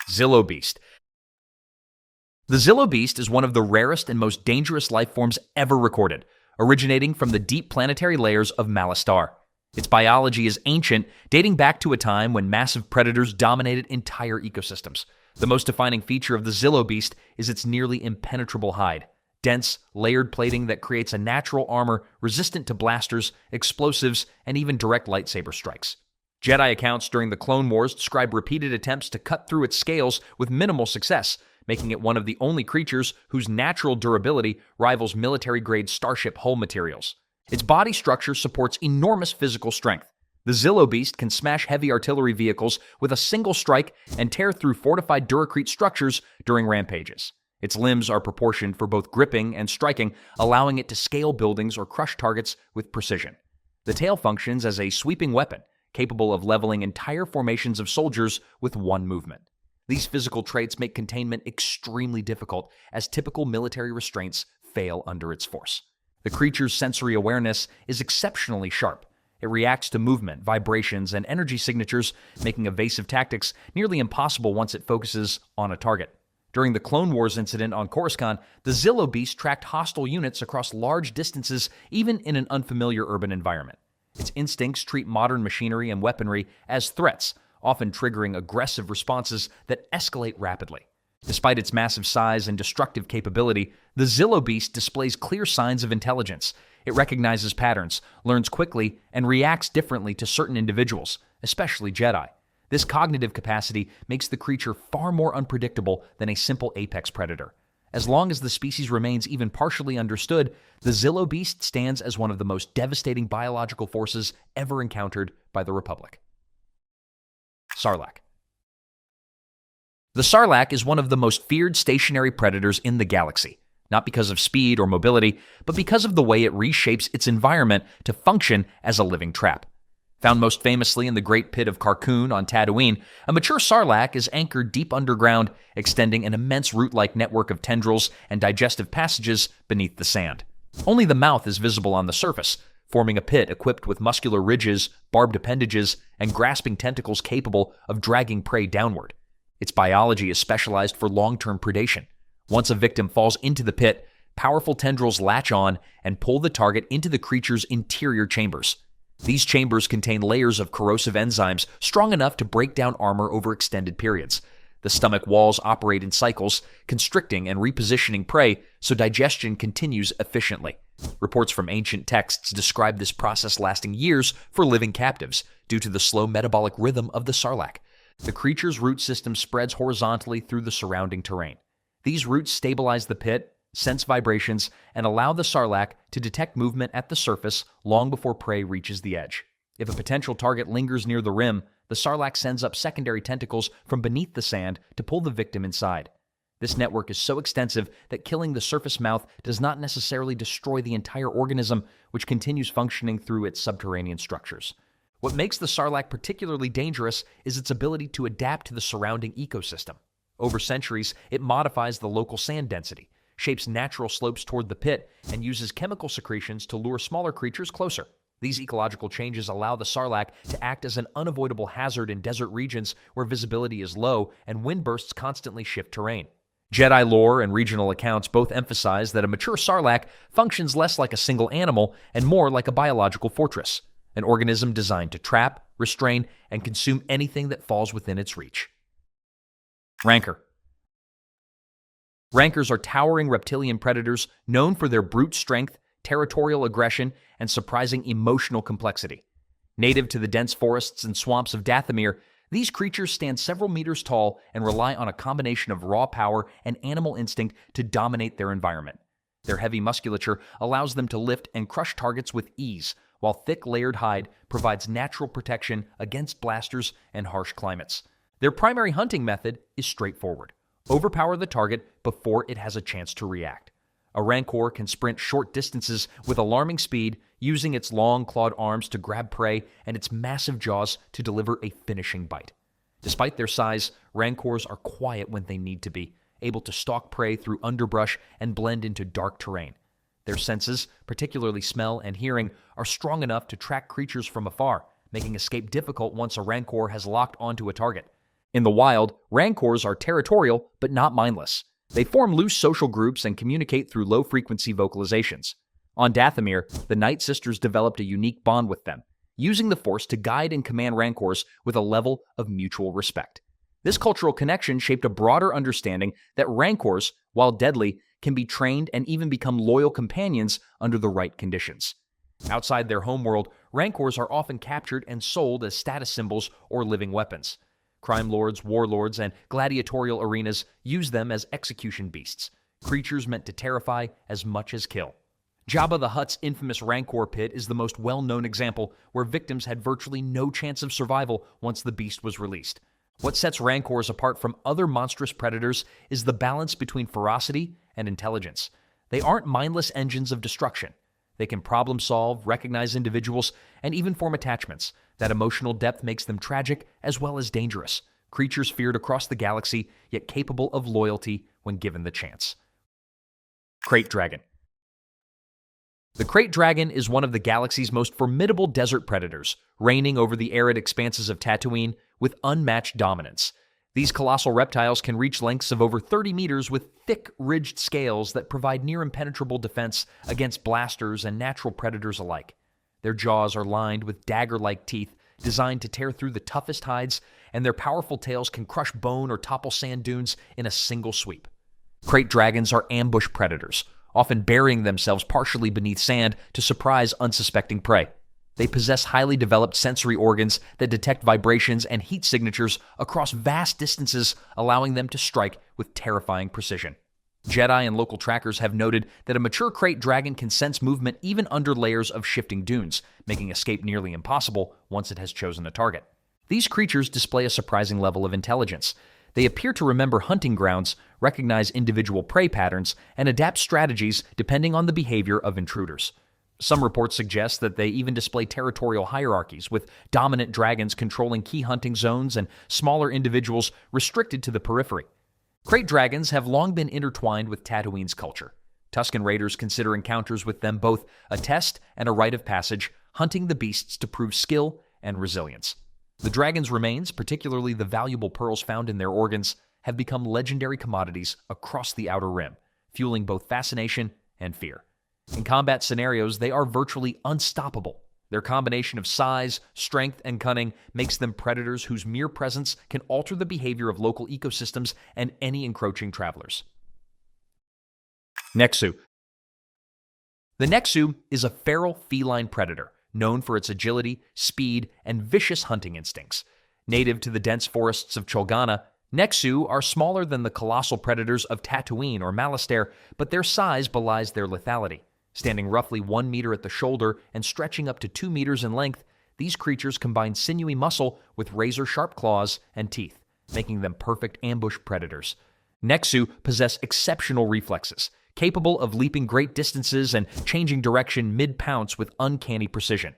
Zillobeast. The Zillobeast is one of the rarest and most dangerous life forms ever recorded, originating from the deep planetary layers of Malastare. Its biology is ancient, dating back to a time when massive predators dominated entire ecosystems. The most defining feature of the Zillobeast is its nearly impenetrable hide, dense, layered plating that creates a natural armor resistant to blasters, explosives, and even direct lightsaber strikes. Jedi accounts during the Clone Wars describe repeated attempts to cut through its scales with minimal success, making it one of the only creatures whose natural durability rivals military-grade starship hull materials. Its body structure supports enormous physical strength. The Zillobeast can smash heavy artillery vehicles with a single strike and tear through fortified Duracrete structures during rampages. Its limbs are proportioned for both gripping and striking, allowing it to scale buildings or crush targets with precision. The tail functions as a sweeping weapon, capable of leveling entire formations of soldiers with one movement. These physical traits make containment extremely difficult, as typical military restraints fail under its force. The creature's sensory awareness is exceptionally sharp. It reacts to movement, vibrations, and energy signatures, making evasive tactics nearly impossible once it focuses on a target. During the Clone Wars incident on Coruscant, the Zillobeast tracked hostile units across large distances, even in an unfamiliar urban environment. Its instincts treat modern machinery and weaponry as threats, often triggering aggressive responses that escalate rapidly. Despite its massive size and destructive capability, the Zillobeast displays clear signs of intelligence. It recognizes patterns, learns quickly, and reacts differently to certain individuals, especially Jedi. This cognitive capacity makes the creature far more unpredictable than a simple apex predator. As long as the species remains even partially understood, the Zillobeast stands as one of the most devastating biological forces ever encountered by the Republic. Sarlacc. The Sarlacc is one of the most feared stationary predators in the galaxy, not because of speed or mobility, but because of the way it reshapes its environment to function as a living trap. Found most famously in the Great Pit of Carkoon on Tatooine, a mature sarlacc is anchored deep underground, extending an immense root-like network of tendrils and digestive passages beneath the sand. Only the mouth is visible on the surface, forming a pit equipped with muscular ridges, barbed appendages, and grasping tentacles capable of dragging prey downward. Its biology is specialized for long-term predation. Once a victim falls into the pit, powerful tendrils latch on and pull the target into the creature's interior chambers. These chambers contain layers of corrosive enzymes strong enough to break down armor over extended periods. The stomach walls operate in cycles, constricting and repositioning prey so digestion continues efficiently. Reports from ancient texts describe this process lasting years for living captives due to the slow metabolic rhythm of the sarlacc. The creature's root system spreads horizontally through the surrounding terrain. These roots stabilize the pit, sense vibrations, and allow the sarlacc to detect movement at the surface long before prey reaches the edge. If a potential target lingers near the rim, the sarlacc sends up secondary tentacles from beneath the sand to pull the victim inside. This network is so extensive that killing the surface mouth does not necessarily destroy the entire organism, which continues functioning through its subterranean structures. What makes the sarlacc particularly dangerous is its ability to adapt to the surrounding ecosystem. Over centuries, it modifies the local sand density, shapes natural slopes toward the pit, and uses chemical secretions to lure smaller creatures closer. These ecological changes allow the sarlacc to act as an unavoidable hazard in desert regions where visibility is low and wind bursts constantly shift terrain. Jedi lore and regional accounts both emphasize that a mature sarlacc functions less like a single animal and more like a biological fortress, an organism designed to trap, restrain, and consume anything that falls within its reach. Rancor. Rancors are towering reptilian predators known for their brute strength, territorial aggression, and surprising emotional complexity. Native to the dense forests and swamps of Dathomir, these creatures stand several meters tall and rely on a combination of raw power and animal instinct to dominate their environment. Their heavy musculature allows them to lift and crush targets with ease, while thick layered hide provides natural protection against blasters and harsh climates. Their primary hunting method is straightforward: overpower the target before it has a chance to react. A rancor can sprint short distances with alarming speed, using its long clawed arms to grab prey and its massive jaws to deliver a finishing bite. Despite their size, rancors are quiet when they need to be, able to stalk prey through underbrush and blend into dark terrain. Their senses, particularly smell and hearing, are strong enough to track creatures from afar, making escape difficult once a rancor has locked onto a target. In the wild, rancors are territorial but not mindless. They form loose social groups and communicate through low-frequency vocalizations. On Dathomir, the Night Sisters developed a unique bond with them, using the Force to guide and command rancors with a level of mutual respect. This cultural connection shaped a broader understanding that rancors, while deadly, can be trained and even become loyal companions under the right conditions. Outside their homeworld, rancors are often captured and sold as status symbols or living weapons. Crime lords, warlords, and gladiatorial arenas use them as execution beasts, creatures meant to terrify as much as kill. Jabba the Hutt's infamous Rancor pit is the most well-known example where victims had virtually no chance of survival once the beast was released. What sets Rancors apart from other monstrous predators is the balance between ferocity and intelligence. They aren't mindless engines of destruction. They can problem solve, recognize individuals, and even form attachments. That emotional depth makes them tragic as well as dangerous. Creatures feared across the galaxy, yet capable of loyalty when given the chance. Krayt Dragon. The Krayt Dragon is one of the galaxy's most formidable desert predators, reigning over the arid expanses of Tatooine with unmatched dominance. These colossal reptiles can reach lengths of over 30 meters with thick, ridged scales that provide near-impenetrable defense against blasters and natural predators alike. Their jaws are lined with dagger-like teeth designed to tear through the toughest hides, and their powerful tails can crush bone or topple sand dunes in a single sweep. Krayt dragons are ambush predators, often burying themselves partially beneath sand to surprise unsuspecting prey. They possess highly developed sensory organs that detect vibrations and heat signatures across vast distances, allowing them to strike with terrifying precision. Jedi and local trackers have noted that a mature Krayt dragon can sense movement even under layers of shifting dunes, making escape nearly impossible once it has chosen a target. These creatures display a surprising level of intelligence. They appear to remember hunting grounds, recognize individual prey patterns, and adapt strategies depending on the behavior of intruders. Some reports suggest that they even display territorial hierarchies, with dominant dragons controlling key hunting zones and smaller individuals restricted to the periphery. Krayt dragons have long been intertwined with Tatooine's culture. Tusken Raiders consider encounters with them both a test and a rite of passage, hunting the beasts to prove skill and resilience. The dragon's remains, particularly the valuable pearls found in their organs, have become legendary commodities across the Outer Rim, fueling both fascination and fear. In combat scenarios, they are virtually unstoppable. Their combination of size, strength, and cunning makes them predators whose mere presence can alter the behavior of local ecosystems and any encroaching travelers. Nexu. The Nexu is a feral feline predator, known for its agility, speed, and vicious hunting instincts. Native to the dense forests of Cholgana, Nexu are smaller than the colossal predators of Tatooine or Malastare, but their size belies their lethality. Standing roughly 1 meter at the shoulder and stretching up to 2 meters in length, these creatures combine sinewy muscle with razor-sharp claws and teeth, making them perfect ambush predators. Nexu possess exceptional reflexes, capable of leaping great distances and changing direction mid-pounce with uncanny precision.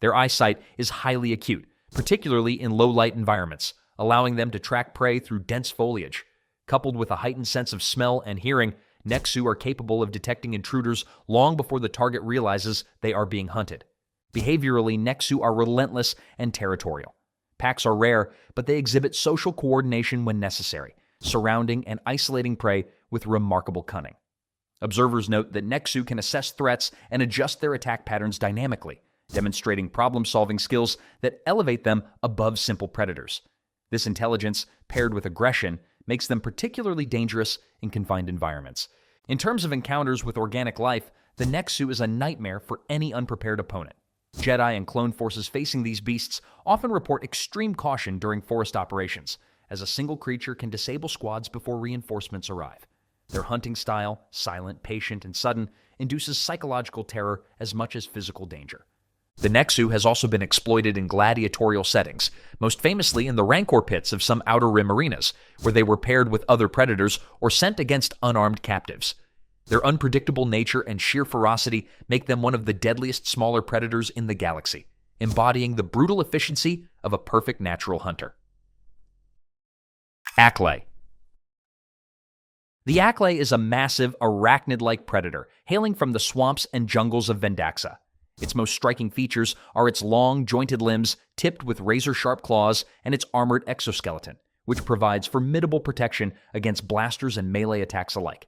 Their eyesight is highly acute, particularly in low-light environments, allowing them to track prey through dense foliage. Coupled with a heightened sense of smell and hearing, Nexu are capable of detecting intruders long before the target realizes they are being hunted. Behaviorally, Nexu are relentless and territorial. Packs are rare, but they exhibit social coordination when necessary, surrounding and isolating prey with remarkable cunning. Observers note that Nexu can assess threats and adjust their attack patterns dynamically, demonstrating problem-solving skills that elevate them above simple predators. This intelligence, paired with aggression, makes them particularly dangerous in confined environments. In terms of encounters with organic life, the Nexu is a nightmare for any unprepared opponent. Jedi and clone forces facing these beasts often report extreme caution during forest operations, as a single creature can disable squads before reinforcements arrive. Their hunting style, silent, patient, and sudden, induces psychological terror as much as physical danger. The Nexu has also been exploited in gladiatorial settings, most famously in the Rancor pits of some Outer Rim arenas, where they were paired with other predators or sent against unarmed captives. Their unpredictable nature and sheer ferocity make them one of the deadliest smaller predators in the galaxy, embodying the brutal efficiency of a perfect natural hunter. Acklay. The Acklay is a massive, arachnid-like predator, hailing from the swamps and jungles of Vendaxa. Its most striking features are its long, jointed limbs tipped with razor-sharp claws and its armored exoskeleton, which provides formidable protection against blasters and melee attacks alike.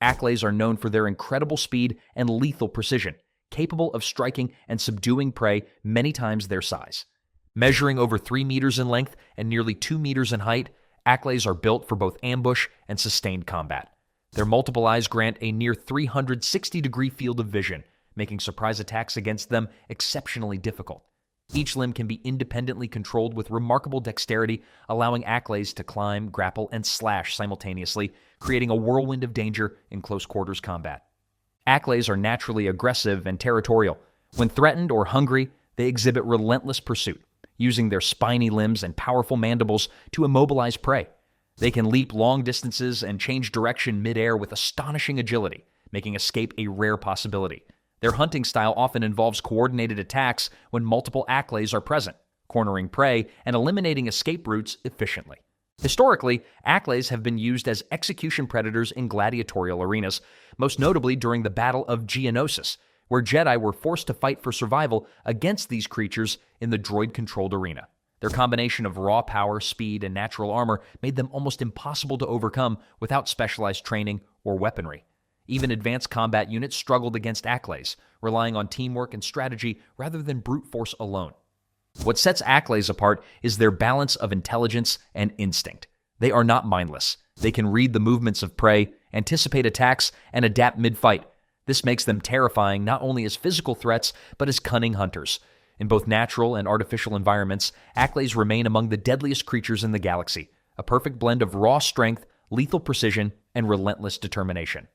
Acklays are known for their incredible speed and lethal precision, capable of striking and subduing prey many times their size. Measuring over 3 meters in length and nearly 2 meters in height, Acklays are built for both ambush and sustained combat. Their multiple eyes grant a near 360-degree field of vision, making surprise attacks against them exceptionally difficult. Each limb can be independently controlled with remarkable dexterity, allowing Acklays to climb, grapple, and slash simultaneously, creating a whirlwind of danger in close-quarters combat. Acklays are naturally aggressive and territorial. When threatened or hungry, they exhibit relentless pursuit, using their spiny limbs and powerful mandibles to immobilize prey. They can leap long distances and change direction mid-air with astonishing agility, making escape a rare possibility. Their hunting style often involves coordinated attacks when multiple Acklays are present, cornering prey and eliminating escape routes efficiently. Historically, Acklays have been used as execution predators in gladiatorial arenas, most notably during the Battle of Geonosis, where Jedi were forced to fight for survival against these creatures in the droid-controlled arena. Their combination of raw power, speed, and natural armor made them almost impossible to overcome without specialized training or weaponry. Even advanced combat units struggled against Acklays, relying on teamwork and strategy rather than brute force alone. What sets Acklays apart is their balance of intelligence and instinct. They are not mindless. They can read the movements of prey, anticipate attacks, and adapt mid-fight. This makes them terrifying not only as physical threats, but as cunning hunters. In both natural and artificial environments, Acklays remain among the deadliest creatures in the galaxy, a perfect blend of raw strength, lethal precision, and relentless determination.